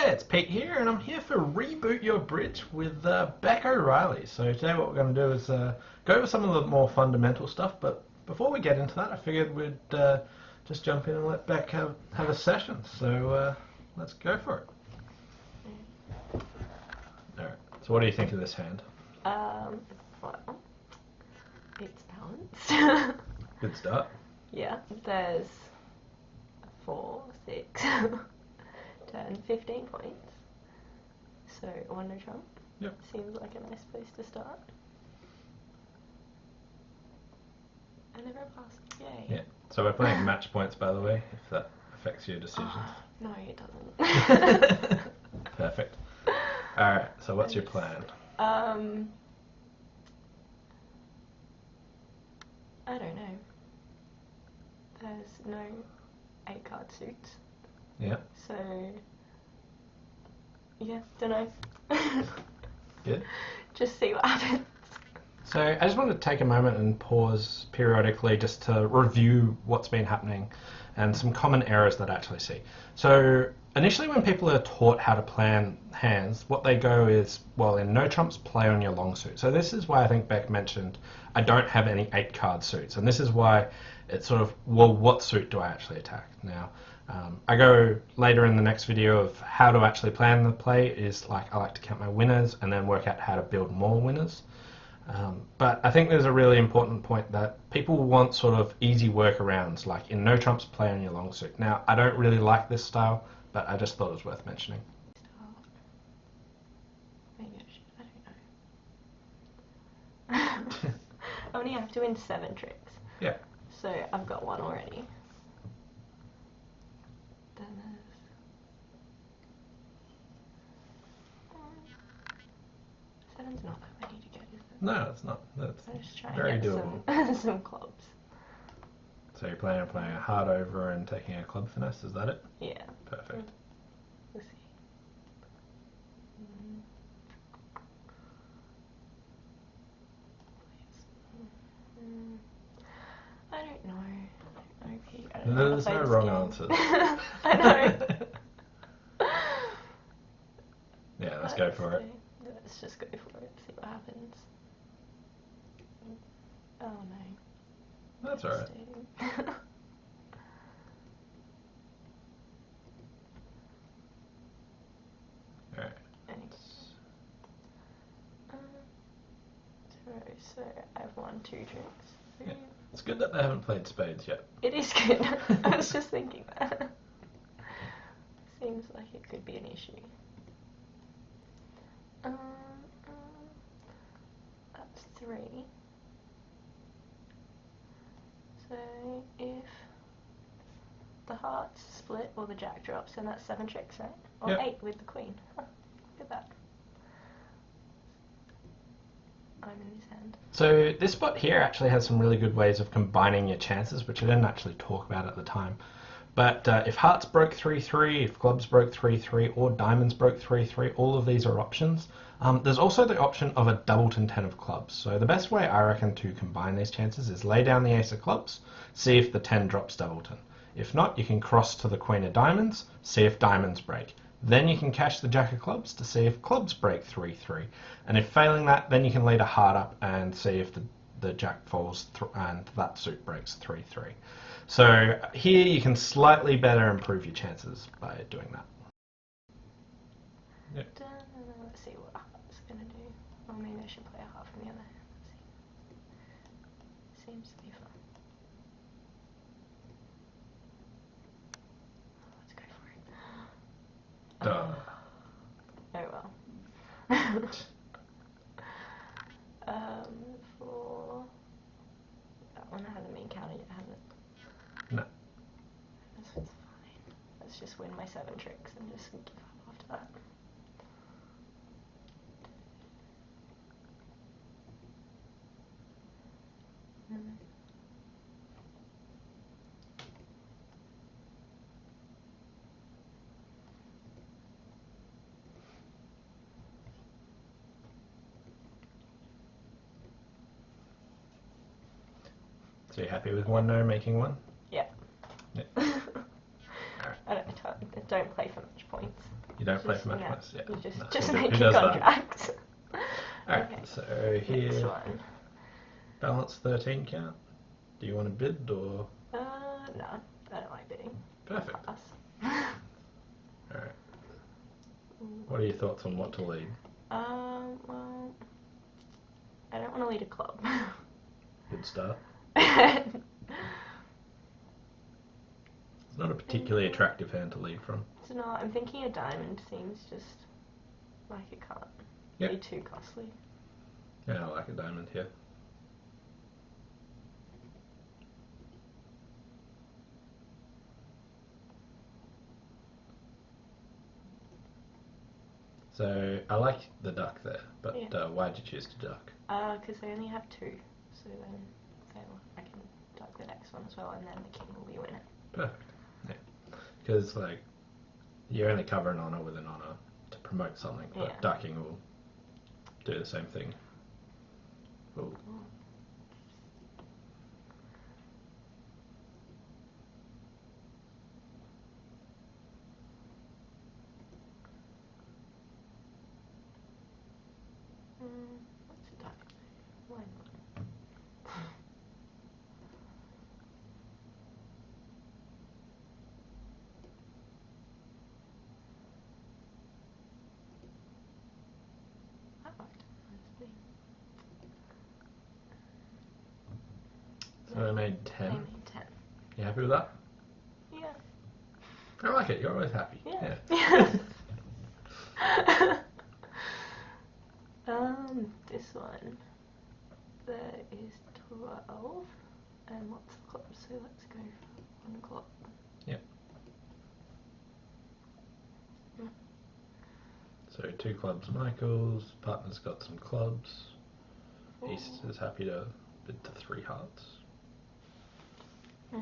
Yeah, it's Pete here, and I'm here for Reboot Your Bridge with Bec O'Reilly. So today what we're going to do is go over some of the more fundamental stuff, but before we get into that, I figured we'd just jump in and let Bec have a session. So let's go for it. Alright, so what do you think of this hand? Well, it's balanced. Good start. Yeah, there's 4, 6, 10, 15 points. So, one no trump. Yep. Seems like a nice place to start. And never pass. Yay. Yeah. So we're playing match points, by the way, if that affects your decisions. No, it doesn't. Perfect. Alright, so what's your plan? I don't know. There's no 8-card suits. Yeah. So, yeah, don't know. Good. Just see what happens. So I just want to take a moment and pause periodically just to review what's been happening and some common errors that I actually see. So initially when people are taught how to plan hands, what they go is, well, in no trumps, play on your long suit. So this is why I think Bec mentioned I don't have any 8-card suits. And this is why it's sort of, well, what suit do I actually attack? Now, I go later in the next video of how to actually plan the play is like I like to count my winners and then work out how to build more winners. But I think there's a really important point that people want sort of easy workarounds, like in no trumps, play on your long suit. Now, I don't really like this style, but I just thought it was worth mentioning. Maybe I should. I only have to win 7 tricks. Yeah. So I've got 1 already. Then there's 7's not that many to get, is it? No, it's not. That's just try very and get doable. some clubs. So you're planning on playing a hard over and taking a club finesse, is that it? Yeah. Perfect. We'll see. I don't know. I don't know. There's no wrong answers. I know. Yeah, let's go for it. Let's just go for it, see what happens. Oh no. That's alright. Alright. So I have 1, 2 drinks. Yeah. It's good that they haven't played spades yet. It is good. I was just thinking that. Seems like it could be an issue. That's 3. So if the hearts split or the jack drops, then that's 7 tricks, right? Or yep. 8 with the queen. Huh, look at that. I'm in his hand. So this spot here actually has some really good ways of combining your chances, which I didn't actually talk about at the time. But if hearts broke 3-3, if clubs broke 3-3, or diamonds broke 3-3, all of these are options. There's also the option of a doubleton 10 of clubs. So the best way I reckon to combine these chances is lay down the ace of clubs, see if the 10 drops doubleton. If not, you can cross to the queen of diamonds, see if diamonds break. Then you can cash the jack of clubs to see if clubs break 3-3. And if failing that, then you can lead a heart up and see if the jack falls and that suit breaks 3-3. So here you can slightly better improve your chances by doing that. Yep. Let's see what heart's going to do. Or maybe I should play a heart from the other hand. Let's see. Seems to be fun. Let's go for it. Duh. Oh well. For that one hasn't been counted yet, has it? No. This one's fine. Let's just win my 7 tricks and just give up after that. So you're happy with 1 no making 1? Yeah. Yeah. I don't play for much points. You don't play Just- for match yeah, points? Yeah. You just, No, just who make does your that? contract. Alright, Okay. so Next here, one. balance 13 count. Do you want to bid or? No, I don't like bidding. Perfect. Pass. Alright. What are your thoughts on what to lead? Well, I don't want to lead a club. Good start. It's It's not a particularly attractive hand to lead from. not. I'm thinking a diamond seems just like it can't be too costly. Yeah, I like a diamond here. So I like the duck there, but why'd you choose to duck? Because they only have 2, so then I can duck the next one as well, and then the king will be winning. Perfect. Yeah. Because like you only cover an honor with an honor to promote something, but ducking will do the same thing. Ooh. What's a duck? Why not? I liked it, honestly. So I made 10. I made 10. You happy with that? Yeah. I like it. You're always happy. Yeah. This one. There is 12. And lots of clubs, so let's go for 1 club. Yep. So 2 clubs, Michael's. Partner's got some clubs. East is happy to bid to 3 hearts. I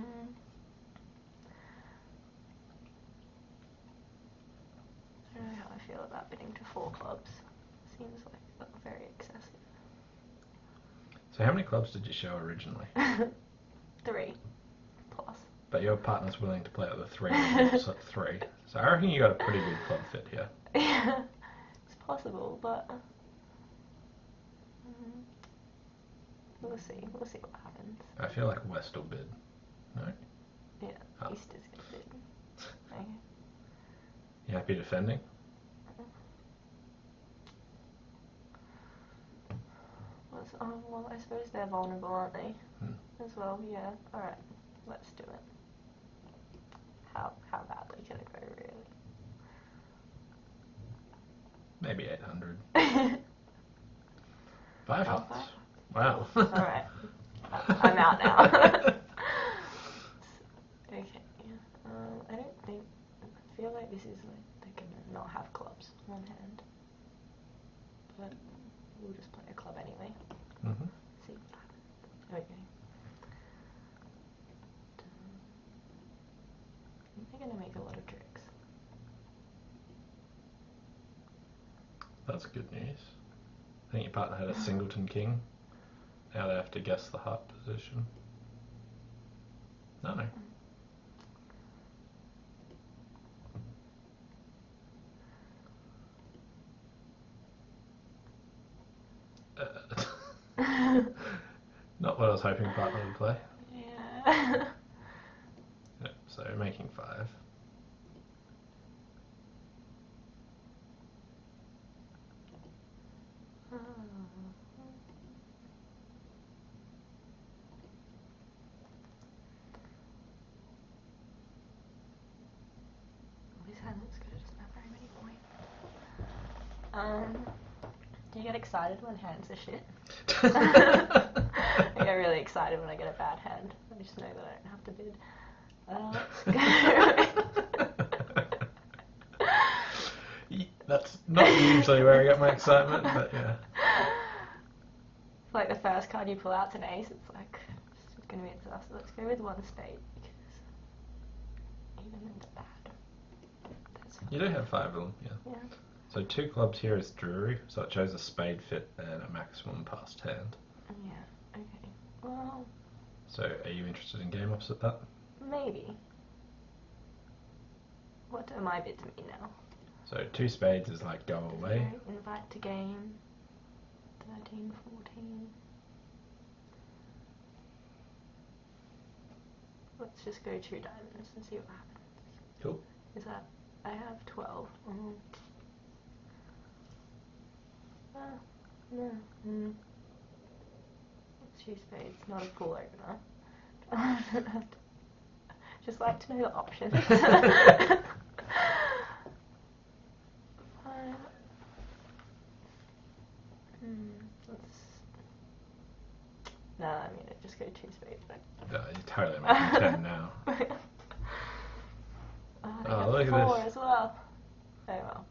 don't know how I feel about bidding to 4 clubs. Seems like very excessive. So how many clubs did you show originally? 3 plus. But your partner's willing to play at the 3 and so 3. So I reckon you got a pretty good club fit here. Yeah, it's possible, but we'll see. We'll see what happens. I feel like West will bid. No? Yeah, East is going to bid. Okay. You happy defending? Well, I suppose they're vulnerable, aren't they? As well, yeah. Alright, let's do it. How badly can it go, really? Maybe 800. 5 hearts. Wow. Alright. I'm out now. Okay. I don't think... I feel like this is like... They can not have clubs on hand. But we'll just play a club anyway. See what happens. Okay. I think they're going to make a lot of tricks. That's good news. I think your partner had a singleton king. Now they have to guess the heart position. No. Not what I was hoping partner would play. Yeah. Yep, so making 5. This hand looks good, it doesn't have very many points. Do you get excited when hands are shit? I get really excited when I get a bad hand. I just know that I don't have to bid. That's not usually where I get my excitement, but yeah. It's like the first card you pull out's an ace, it's like, it's going to be a disaster. Let's go with 1 spade, because even in the bad, that's fine. You do have 5 of them, yeah. So 2 clubs here is Drury, so it shows a spade fit and a maximum passed hand. Yeah, okay. Well... So are you interested in game opposite that? Maybe. What do my bids mean now? So 2 spades is like go away. Okay, invite to game. 13, 14. Let's just go 2 diamonds and see what happens. Cool. Is that... I have 12. No. Let's 2 spades, not a full opener. Just like to know the options. Let's... No, I'm gonna just go 2 spades. You're totally making 10 now. I look got at 4 this. as well. Oh well.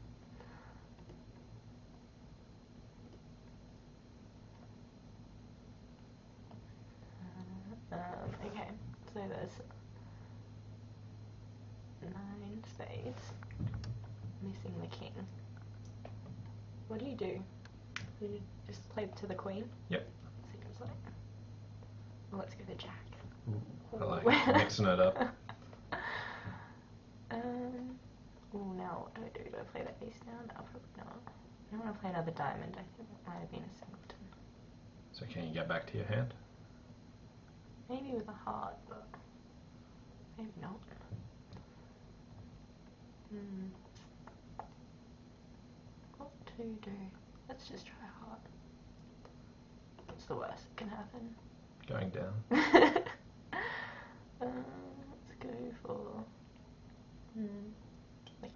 Okay, so there's 9 spades, missing the king. What do? Do you just play to the queen? Yep. Seems like. Well, let's go the jack. I like mixing it up. Now what do I do? Do I play the ace now? No, probably not. I don't want to play another diamond. I think it might have been a singleton. So can you get back to your hand? Maybe with a heart, but maybe not. What to do? Let's just try heart. What's the worst that can happen? Going down. Let's go for the king.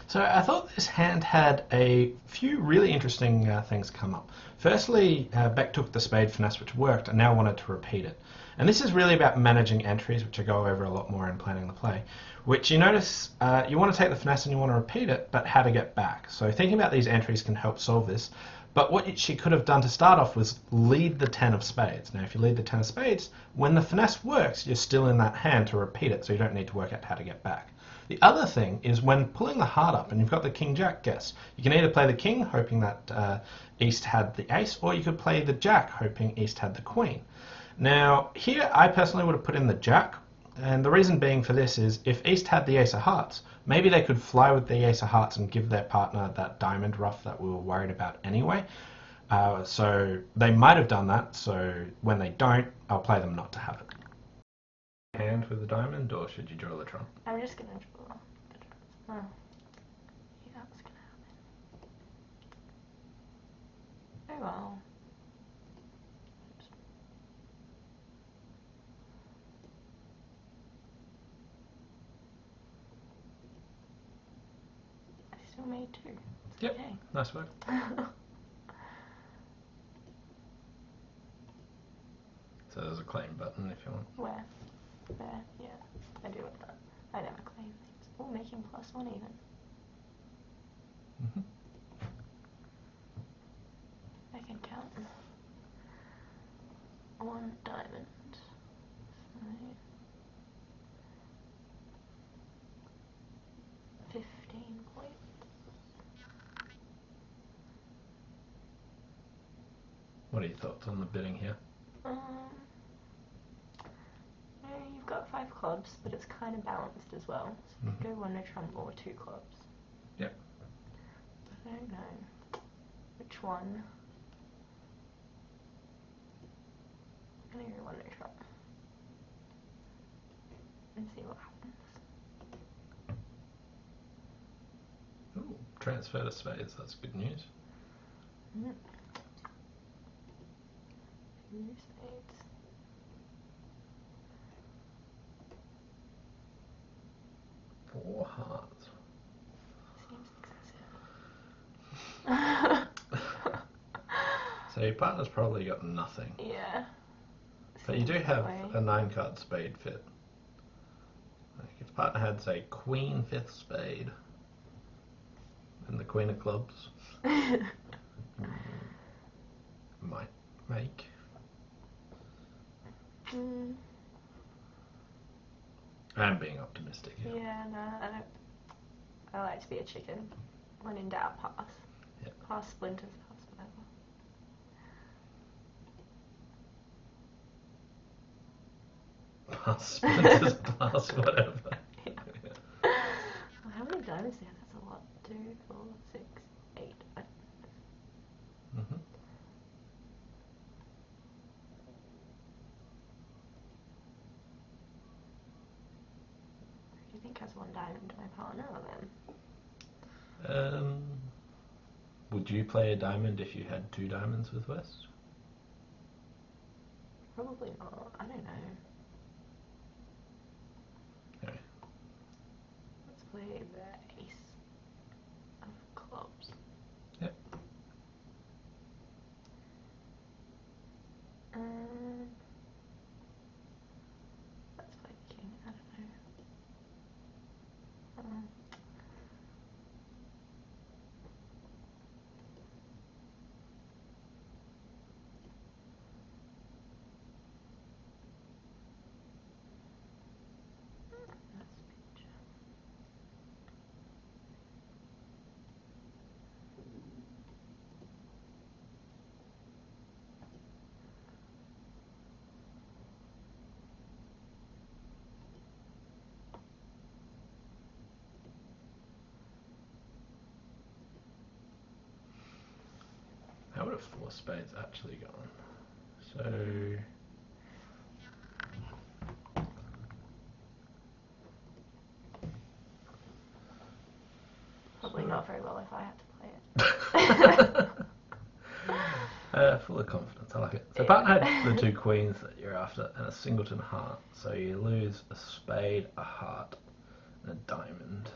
So I thought this hand had a few really interesting things come up. Firstly, Bec took the spade finesse, which worked, and now wanted to repeat it. And this is really about managing entries, which I go over a lot more in planning the play, which you notice you want to take the finesse and you want to repeat it, but how to get back. So thinking about these entries can help solve this. But what she could have done to start off was lead the 10 of spades. Now, if you lead the 10 of spades, when the finesse works, you're still in that hand to repeat it, so you don't need to work out how to get back. The other thing is when pulling the heart up and you've got the king-jack guess, you can either play the king, hoping that East had the ace, or you could play the jack, hoping East had the queen. Now, here I personally would have put in the jack, and the reason being for this is if East had the ace of hearts, maybe they could fly with the ace of hearts and give their partner that diamond ruff that we were worried about anyway. So they might have done that, so when they don't, I'll play them not to have it. Hand with the diamond, or should you draw the trump? I'm just gonna draw the trump. Yeah, that's gonna happen. Oh well. Oops. I still made 2. It's Yep, okay. nice work. So there's a claim button if you want. Where? There, yeah. I do want that. I never claim things. Oh, making +1 even. I can count. 1 diamond. 15 points. What are your thoughts on the bidding here? You've got 5 clubs, but it's kind of balanced as well. So you could go 1 no trump or 2 clubs. Yep. I don't know which one. I'm gonna go 1 no trump and see what happens. Ooh, transfer to spades, that's good news. 2 spades. Four hearts. Seems excessive. So your partner's probably got nothing. Yeah. But you do have way. a 9-card spade fit. Like if partner had, say, queen 5th spade and the queen of clubs, might make. I'm being optimistic here. Yeah, no, I don't. I like to be a chicken. When in doubt, pass. Yep. Pass splinters, pass whatever. Pass splinters, pass whatever. Well, how diamonds there. That's a lot. 2, 4, 6, 8. Mm-hmm. Who do you think has 1 diamond? My partner or them? Would you play a diamond if you had 2 diamonds with West? Probably not. I don't know. Okay. Let's play the ace of clubs. Yep. Let's play the king. I don't know. How would a 4 spades actually gone? So Probably not very well if I had to play it. full of confidence, I like it. So partner had the 2 queens that you're after and a singleton heart. So you lose a spade, a heart, and a diamond.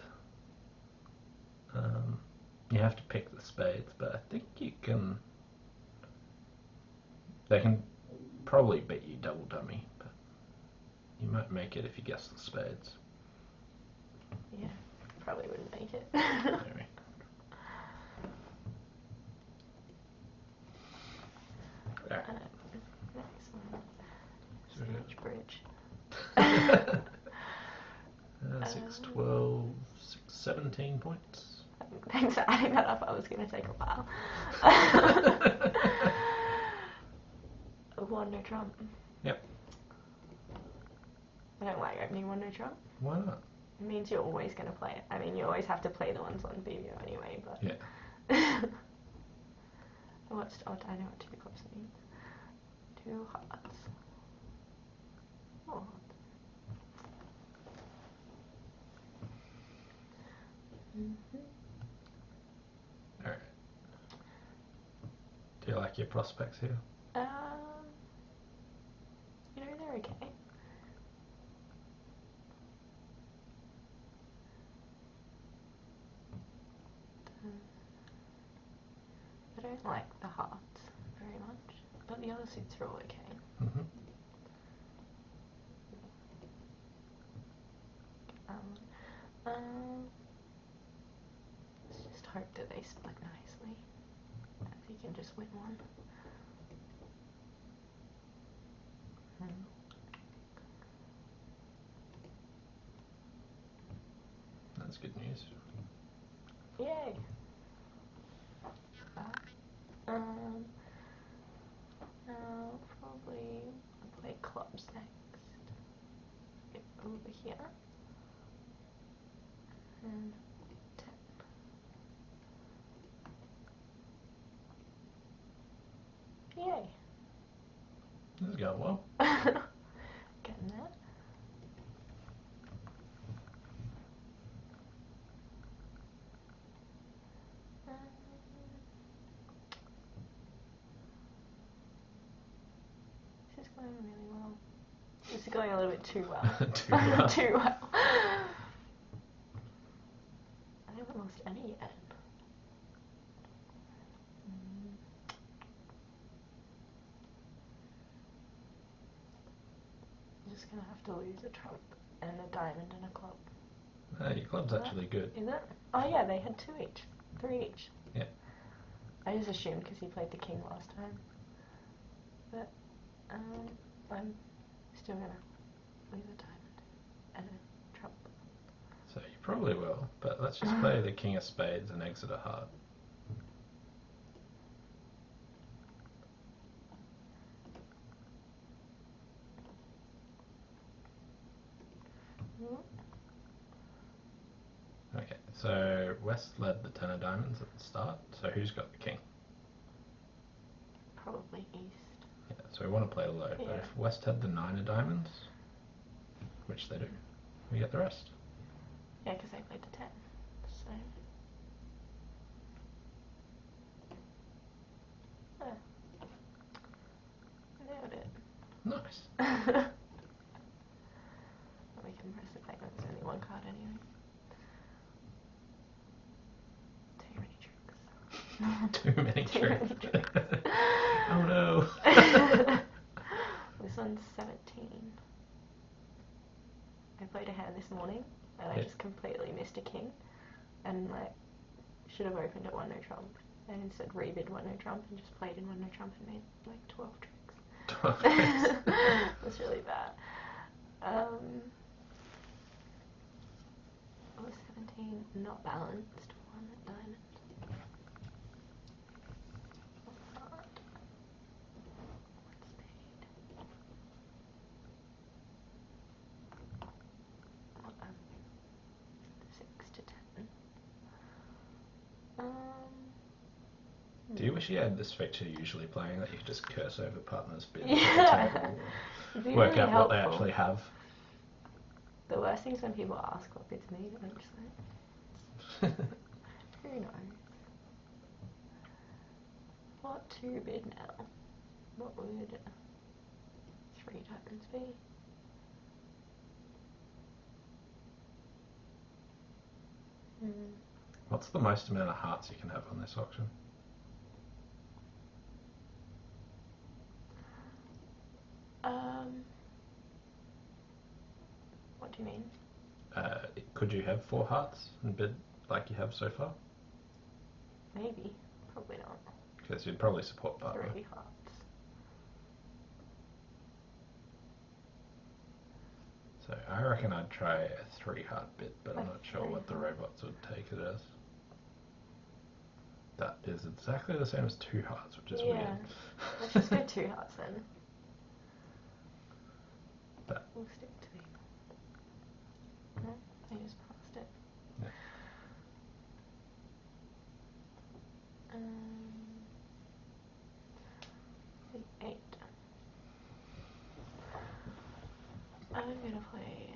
You have to pick the spades, but I think you can. They can probably beat you double dummy, but you might make it if you guess the spades. Yeah, probably wouldn't make it. Anyway. Right. Next one. So Sandwich bridge. 6, 12, 6, 17 points. Thanks for adding that up. I was going to take a while. 1 no trump. Yep. I don't like opening 1 no trump. Why not? It means you're always going to play it. I mean, you always have to play the ones on BBO anyway, but... Yeah. I know what 2 clubs means. 2 hearts. Oh. Alright. Do you like your prospects here? They're okay. I don't like the hearts very much, but the other suits are all okay. Mm-hmm. Let's just hope that they split nicely, as you can just win one. That's good news. Yay! Now probably I'll play clubs next. Get over here. And 10. Yay! This is going well. Getting there. This is going really well. This is going a little bit too well. Too well. Too well. I haven't lost any yet. I'm just gonna have to lose a trump and a diamond and a club. Your club's actually good. Is it? Oh yeah, they had 2 each. 3 each. Yeah. I just assumed because he played the king last time. But, I'm still gonna lose a diamond and a trump. So you probably will, but let's just play the king of spades and exit a heart. Okay, So West led the 10 of diamonds at the start, so who's got the king? Probably East. Yeah, so we want to play low, Yeah. but if West had the 9 of diamonds, which they do, we get the rest. Yeah, because they played the 10. So. Yeah. Nailed it. Nice. We can press the play when there's only one card anyway. Too many tricks. Too many tricks. Oh no. This one's 17. I played a hand this morning and I just completely missed a king and like should have opened at 1 no trump and instead rebid 1 no trump and just played in 1 no trump and made like 12 tricks. 12 tricks. That's really bad. What was 17? Not balanced. 1 diamond. Do you wish you had this feature usually playing that you could just curse over partners' bids Yeah. at the table It'd be work really out helpful. what they actually have? The worst thing is when people ask what bids mean and I'm just like, who knows? What to bid now? What would 3 diamonds be? What's the most amount of hearts you can have on this auction? What do you mean? Could you have 4 hearts and bid like you have so far? Maybe. Probably not. Because you'd probably support partner. 3 hearts. So I reckon I'd try a 3 heart bid, but I'm A not sure what the 3 robots would take it as. That is exactly the same as 2 hearts, which is weird. Let's just go 2 hearts then. But we'll stick to the... No, I just passed it. Yeah. The 8. I'm gonna play...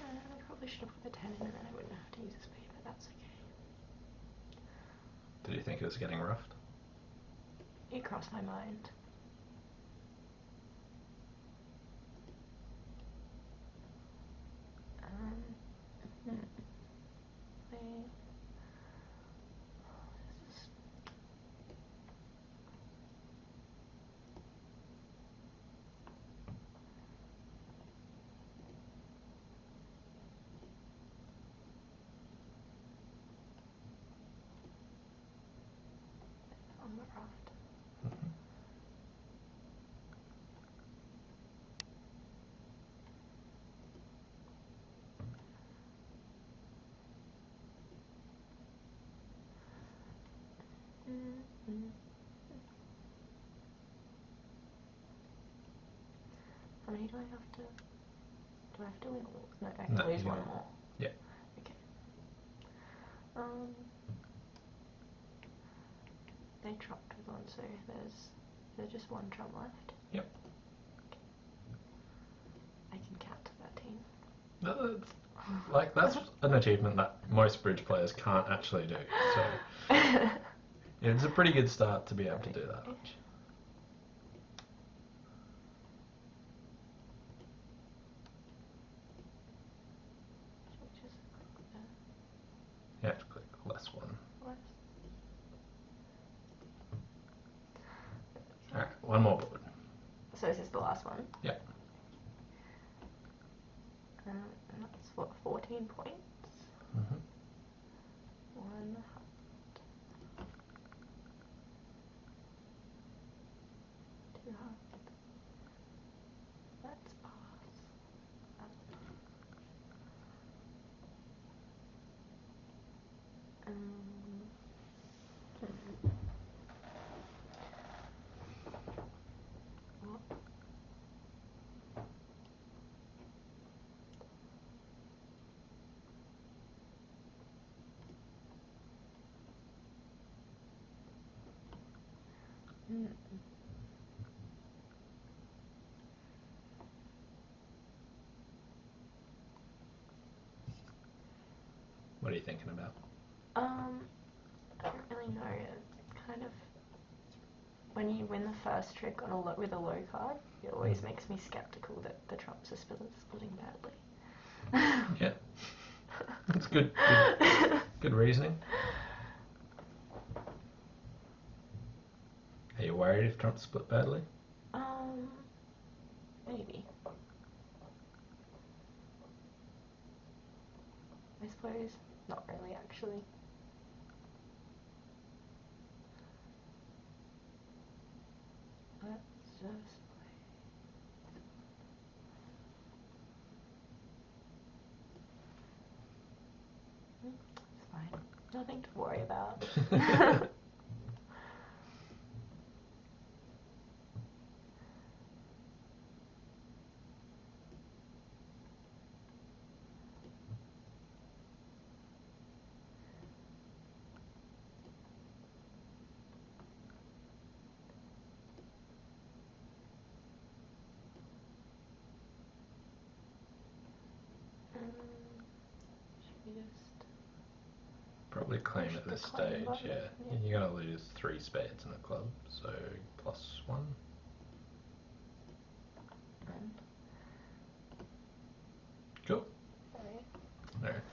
I probably should have put the 10 in and then I wouldn't have to use a spade, but that's okay. did you think it was getting roughed? It crossed my mind. On the raft. How many do I have to... Do I have to win all? No, I have to lose one more. Yeah. Okay. They trumped with 1, so there's just 1 trump left. Yep. Okay. I can count to 13. That's an achievement that most bridge players can't actually do. So yeah, it's a pretty good start to be able to do that. You have to click less 1. Alright, 1 more board. So is this the last one? Yep. And that's what, 14 points? 1 heart. 2 hearts. Mm. What are you thinking about? I don't really know. It's kind of when you win the first trick on with a low card, it always makes me skeptical that the trumps are splitting badly. Yeah, that's good. Good reasoning. Are you worried if trumps split badly? Maybe. I suppose not really, actually. Let's just play. It's fine. Nothing to worry about. Should we just Probably claim push at the this claim stage, button? yeah. You're going to lose 3 spades in a club, so +1. And Cool. alright. Alright.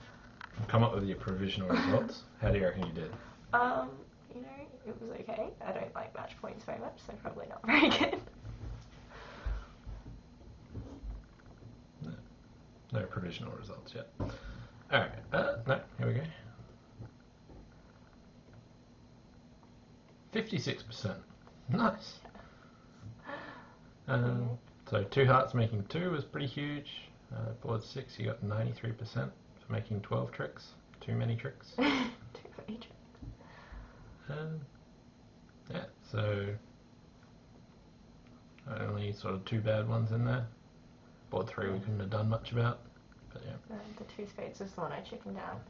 Come up with your provisional results. How do you reckon you did? You know, it was okay. I don't like match points very much, so probably not very good. No provisional results yet. Alright, no, here we go. 56%. Nice. So 2 hearts making 2 was pretty huge. Board 6, you got 93% for making 12 tricks. Too many tricks. Too many tricks. Yeah, so only sort of 2 bad ones in there. Board 3 we couldn't have done much about, but yeah. The 2 spades was the one I chickened out.